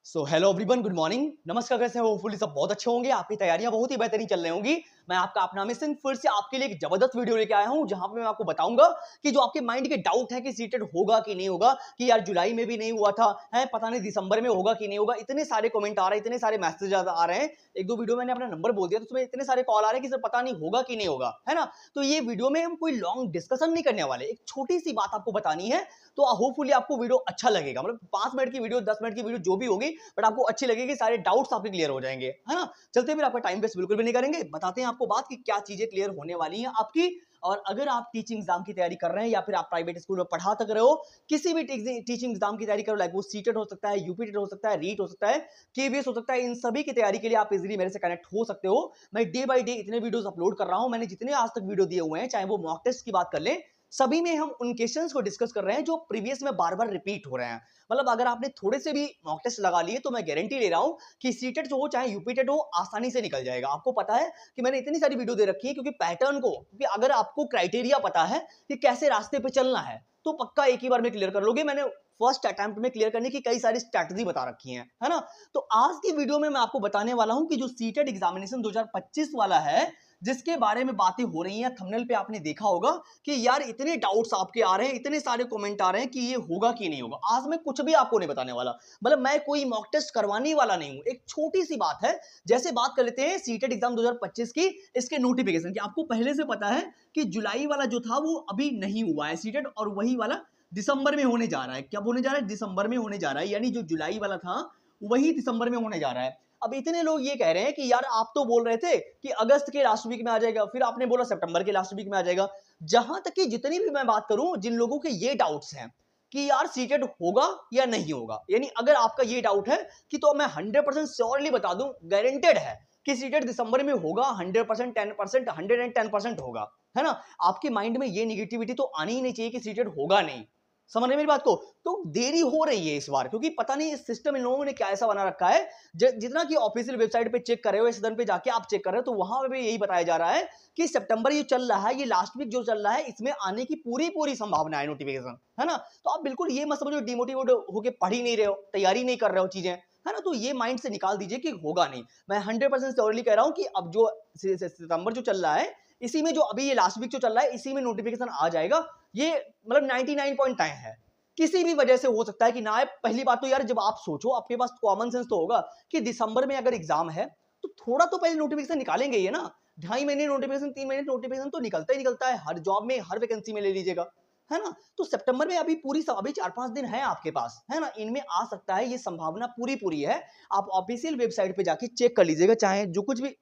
Hello everyone, good morning, नमस्कार। कैसे हो? होपफुली सब बहुत अच्छे होंगे। आपकी तैयारियां बहुत ही बेहतरीन चल रही होंगी। मैं आपका अपना मिशन फिर से आपके लिए एक जबरदस्त वीडियो लेके आया हूं, जहां पे मैं आपको बताऊंगा कि जो आपके माइंड के डाउट है कि सीटेट होगा कि नहीं होगा, कि यार जुलाई में भी नहीं हुआ था, है पता नहीं दिसंबर में होगा कि नहीं होगा। इतने सारे कमेंट आ रहे हैं, इतने सारे मैसेज आ रहे हैं। एक दो वीडियो मैंने अपना नंबर बोल दिया तो उसमें इतने सारे कॉल आ रहे हैं कि सर पता नहीं होगा कि नहीं होगा, है ना। तो ये वीडियो में हम कोई लॉन्ग डिस्कशन नहीं करने वाले, एक छोटी सी बात आपको बतानी है। तो होपफुली आपको वीडियो अच्छा लगेगा। मतलब 5 मिनट की वीडियो, 10 मिनट की वीडियो जो भी होगी, बट आपको अच्छी लगेगी, सारे डाउट्स आपके क्लियर हो जाएंगे, है ना। चलते फिर आपका टाइम वेस्ट बिल्कुल भी नहीं करेंगे, बताते हैं आपको बात कि क्या चीजें क्लियर होने वाली हैं आपकी। और अगर आप टीचिंग एग्जाम की तैयारी कर रहे हैं या फिर आप प्राइवेट स्कूल में पढ़ा तक रहे हो, किसी भी टीचिंग एग्जाम की तैयारी करो, लाइक वो सीटेट हो सकता है, यूपीटेट हो सकता है, रीट हो सकता है, केवीएस हो सकता है, इन सभी की तैयारी के लिए आप इजीली मेरे से कनेक्ट हो सकते हो। मैं डे बाय डे इतने वीडियोस अपलोड कर रहा हूं। मैंने जितने आज तक वीडियो दिए हुए हैं, चाहे वो मॉक टेस्ट की बात कर लें, सभी में हम उन क्वेश्चंस को डिस्कस कर रहे हैं जो प्रीवियस में बार बार रिपीट हो रहे हैं। मतलब अगर आपने थोड़े से भी मॉक टेस्ट लगा लिए तो मैं गारंटी ले रहा हूं कि सीटेट जो हो चाहे यूपीटेट हो, आसानी से निकल जाएगा। आपको पता है कि मैंने इतनी सारी वीडियो दे रखी है क्योंकि पैटर्न को, क्योंकि अगर आपको क्राइटेरिया पता है कि कैसे रास्ते पे चलना है तो पक्का एक ही बार में क्लियर कर लोगे। मैंने फर्स्ट अटेम्प्ट में क्लियर करने की कई सारी स्ट्रैटेजी बता रखी है ना। तो आज की वीडियो में मैं आपको बताने वाला हूं कि जो सीटेट एग्जामिनेशन 2025 वाला है, जिसके बारे में बातें हो रही हैं, थंबनेल पे आपने देखा होगा कि यार इतने डाउट्स आपके आ रहे हैं, इतने सारे कमेंट आ रहे हैं कि ये होगा कि नहीं होगा। आज मैं कुछ भी आपको नहीं बताने वाला। मतलब मैं कोई मॉक टेस्ट करवाने वाला नहीं हूं। एक छोटी सी बात है, जैसे बात कर लेते हैं सीटेट एग्जाम 2025 की, इसके नोटिफिकेशन की। आपको पहले से पता है कि जुलाई वाला जो था वो अभी नहीं हुआ है सीटेट, और वही वाला दिसंबर में होने जा रहा है। कब होने जा रहा है? दिसंबर में होने जा रहा है। यानी जो जुलाई वाला था वही दिसंबर में होने जा रहा है। अब इतने लोग ये कह रहे हैं कि यार आप तो बोल रहे थे कि अगस्त के लास्ट वीक में आ जाएगा, फिर आपने बोला सितंबर के लास्ट वीक में आ जाएगा। जहां तक कि जितनी भी मैं बात करूं, जिन लोगों के ये डाउट्स हैं कि यार सीटेट होगा या नहीं होगा, यानी अगर आपका ये डाउट है कि, तो मैं 100% श्योरली बता दूं, गारंटेड है कि सीटेट दिसंबर में होगा। 100%, 10%, 110% होगा, है ना। आपके माइंड में ये निगेटिविटी तो आनी ही नहीं चाहिए कि सीटेट होगा नहीं। समझ रहे मेरी बात को? तो देरी हो रही है इस बार, क्योंकि पता नहीं इस सिस्टम इन लोगों ने क्या ऐसा बना रखा है। जितना कि ऑफिशियल वेबसाइट पे चेक कर रहे हो, सदन पे जाके आप चेक कर रहे हो, तो वहां पे भी यही बताया जा रहा है कि सितंबर ये चल रहा है, ये लास्ट वीक जो चल रहा है, इसमें आने की पूरी पूरी संभावना है, नोटिफिकेशन, है ना। तो आप बिल्कुल ये मत समझो डिमोटिवेट होके पढ़ ही नहीं रहे हो, तैयारी नहीं कर रहे हो चीजें, है ना। तो ये माइंड से निकाल दीजिए कि होगा नहीं। मैं 100% श्योरली कह रहा हूं कि अब जो सितंबर जो चल रहा है, इसी में जो अभी ये लास्ट वीक जो चल रहा है, इसी में नोटिफिकेशन आ जाएगा। ये मतलब 99.9 है। किसी भी वजह से हो सकता है कि ना आए। पहली बात तो यार, जब आप सोचो, आपके पास कॉमन सेंस तो होगा कि दिसंबर में अगर एग्जाम है तो थोड़ा तो पहले नोटिफिकेशन निकालेंगे ये ना। 2.5 महीने नोटिफिकेशन, 3 महीने नोटिफिकेशन तो निकलता ही निकलता है, हर जॉब में, हर वैकेंसी में ले लीजिएगा, है ना। तो सितंबर में अभी अभी 4-5 दिन है आपके पास, है ना। इनमें आ सकता है, ये संभावना पूरी पूरी है। आप ऑफिशियल वेबसाइट पे जाके चेक कर लीजिएगा, चाहे जो कुछ भी,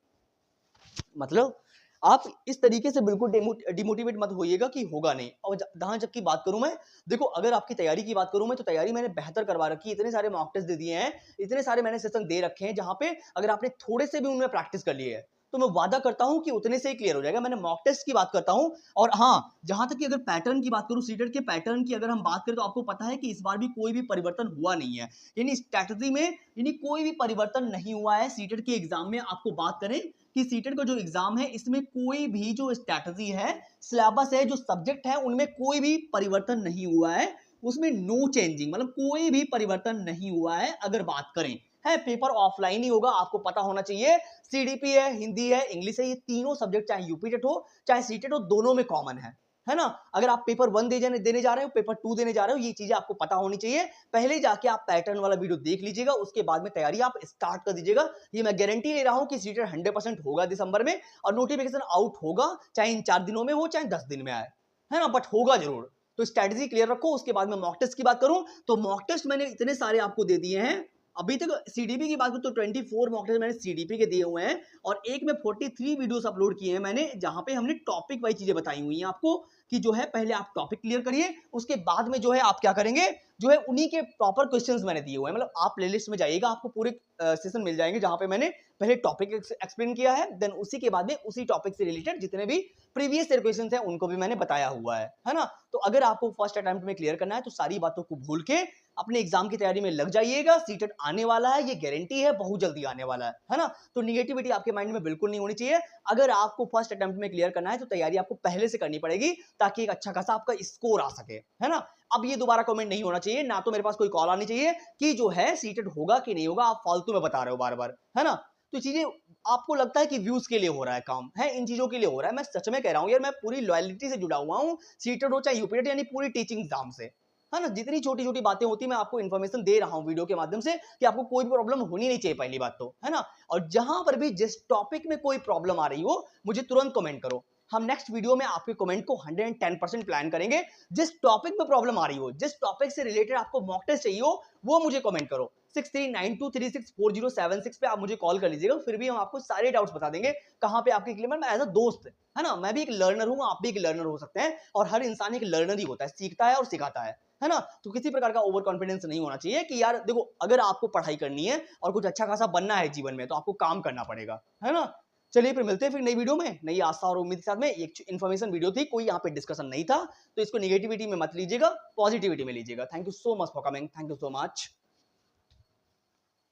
मतलब आप इस तरीके से बिल्कुल डिमोटिवेट मत होइएगा कि होगा नहीं। और जहां तक की बात करूं मैं, देखो अगर आपकी तैयारी की बात करूं मैं, तो तैयारी मैंने बेहतर करवा रखी है। इतने सारे मॉक टेस्ट दे दिए हैं, इतने सारे मैंने सेशन दे रखे हैं, जहां पे अगर आपने थोड़े से भी उनमें प्रैक्टिस कर ली है तो मैं वादा करता हूं कि उतने से ही क्लियर हो जाएगा। मैंने मॉक टेस्ट की बात करता हूं। और हाँ, जहां तक कि अगर पैटर्न की बात करूं, सीटेट के पैटर्न की अगर हम बात करें, तो आपको पता है कि इस बार भी कोई भी परिवर्तन हुआ नहीं है। यानी स्ट्रैटेजी में यानी कोई भी परिवर्तन नहीं हुआ है। सीटेट के एग्जाम में आपको बात करें कि सीटेट का जो एग्जाम है, इसमें कोई भी जो स्ट्रैटेजी है, सिलेबस है, जो सब्जेक्ट है, उनमें कोई भी परिवर्तन नहीं हुआ है। उसमें नो चेंजिंग, मतलब कोई भी परिवर्तन नहीं हुआ है। अगर बात करें, है पेपर ऑफलाइन ही होगा, आपको पता होना चाहिए। सीडीपी है, हिंदी है, इंग्लिश है, ये तीनों सब्जेक्ट चाहे यूपीटेट हो चाहे सीटेट हो, दोनों में कॉमन है ना। अगर आप पेपर 1 देने जा रहे हो, पेपर 2 देने जा रहे हो, ये चीजें आपको पता होनी चाहिए। पहले जाके आप पैटर्न वाला वीडियो देख लीजिएगा, उसके बाद में तैयारी आप स्टार्ट कर दीजिएगा। ये मैं गारंटी ले रहा हूं कि सीटेट 100% होगा दिसंबर में, और नोटिफिकेशन आउट होगा, चाहे इन 4 दिनों में हो चाहे 10 दिन में आए, है ना, बट होगा जरूर। तो स्ट्रेटजी क्लियर रखो। उसके बाद में मॉक टेस्ट की बात करूं, तो मॉक टेस्ट मैंने इतने सारे आपको दे दिए हैं। अभी तक सीडीपी की बात करूं तो 24 मॉक टेस्ट मैंने सीडीपी के दिए हुए हैं, और एक में 43 वीडियोस अपलोड किए हैं मैंने, जहां पे हमने टॉपिक वाइज चीजें बताई हुई हैं आपको कि जो है पहले आप टॉपिक क्लियर करिए, उसके बाद में जो है आप क्या करेंगे, जो है उन्हीं के प्रॉपर क्वेश्चंस मैंने दिए हुए हैं। मतलब आप प्लेलिस्ट में जाइएगा, आपको पूरे सेशन मिल जाएंगे, जहां पे मैंने पहले टॉपिक एक्सप्लेन किया है, देन उसी के बाद में उसी टॉपिक से रिलेटेड जितने भी प्रीवियस ईयर क्वेश्चन है उनको भी मैंने बताया हुआ है ना। तो अगर आपको फर्स्ट अटेम्प्ट में क्लियर करना है तो सारी बातों को भूल के अपने एग्जाम की तैयारी में लग जाइएगा, सीटेट आने वाला है, ये गारंटी है, बहुत जल्दी आने वाला है ना। तो निगेटिविटी आपके माइंड में बिल्कुल नहीं होनी चाहिए। अगर आपको फर्स्ट अटेम्प्ट में क्लियर करना है तो तैयारी आपको पहले से करनी पड़ेगी, ताकि एक अच्छा खासा आपका स्कोर आ सके, है ना। अब ये दोबारा कमेंट नहीं होना चाहिए, ना तो मेरे पास कोई कॉल आनी चाहिए कि जो है सीटेट होगा कि नहीं होगा, आप फालतू में बता रहे हो बार बार, है ना। तो चीजें आपको लगता है कि व्यूज के लिए हो रहा है काम, है इन चीजों के लिए हो रहा है। मैं सच में कह रहा हूं यार, मैं पूरी लॉयलिटी से जुड़ा हुआ हूं, सीटेट हो चाहे यूपीटेट, यानी पूरी टीचिंग एग्जाम से, है ना। जितनी छोटी छोटी बातें होती मैं आपको इन्फॉर्मेशन दे रहा हूं वीडियो के माध्यम से, कि आपको कोई भी प्रॉब्लम होनी नहीं चाहिए, पहली बात तो, है ना। और जहां पर भी जिस टॉपिक में कोई प्रॉब्लम आ रही हो, मुझे तुरंत कमेंट करो। हम नेक्स्ट वीडियो में आपके कमेंट को 110% प्लान करेंगे। जिस टॉपिक में प्रॉब्लम आ रही हो, जिस टॉपिक से रिलेटेड आपको मॉक टेस्ट चाहिए हो, वो मुझे कमेंट करो। 6392364076 पे आप मुझे कॉल कर लीजिएगा, फिर भी हम आपको सारे डाउट्स बता देंगे कहां पे आपके क्लियर। मैं एज अ दोस्त, है ना, मैं भी एक लर्नर हूं, आप भी एक लर्नर हो सकते हैं, और हर इंसान एक लर्नर ही होता है, सीखता है और सिखाता है ना। तो किसी प्रकार का ओवर कॉन्फिडेंस नहीं होना चाहिए कि यार देखो, अगर आपको पढ़ाई करनी है और कुछ अच्छा खासा बनना है जीवन में, तो आपको काम करना पड़ेगा, है ना। चलिए फिर मिलते हैं फिर नई वीडियो में, नई आस्था और उम्मीद के साथ में। एक इन्फॉर्मेशन वीडियो थी, कोई यहाँ पे डिस्कशन नहीं था, तो इसको निगेटिविटी में मत लीजिएगा, पॉजिटिविटी में लीजिएगा। Thank you so much for coming, thank you so much.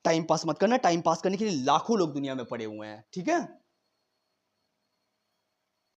Time pass मत करना, टाइम पास करने के लिए लाखों लोग दुनिया में पड़े हुए हैं, ठीक है।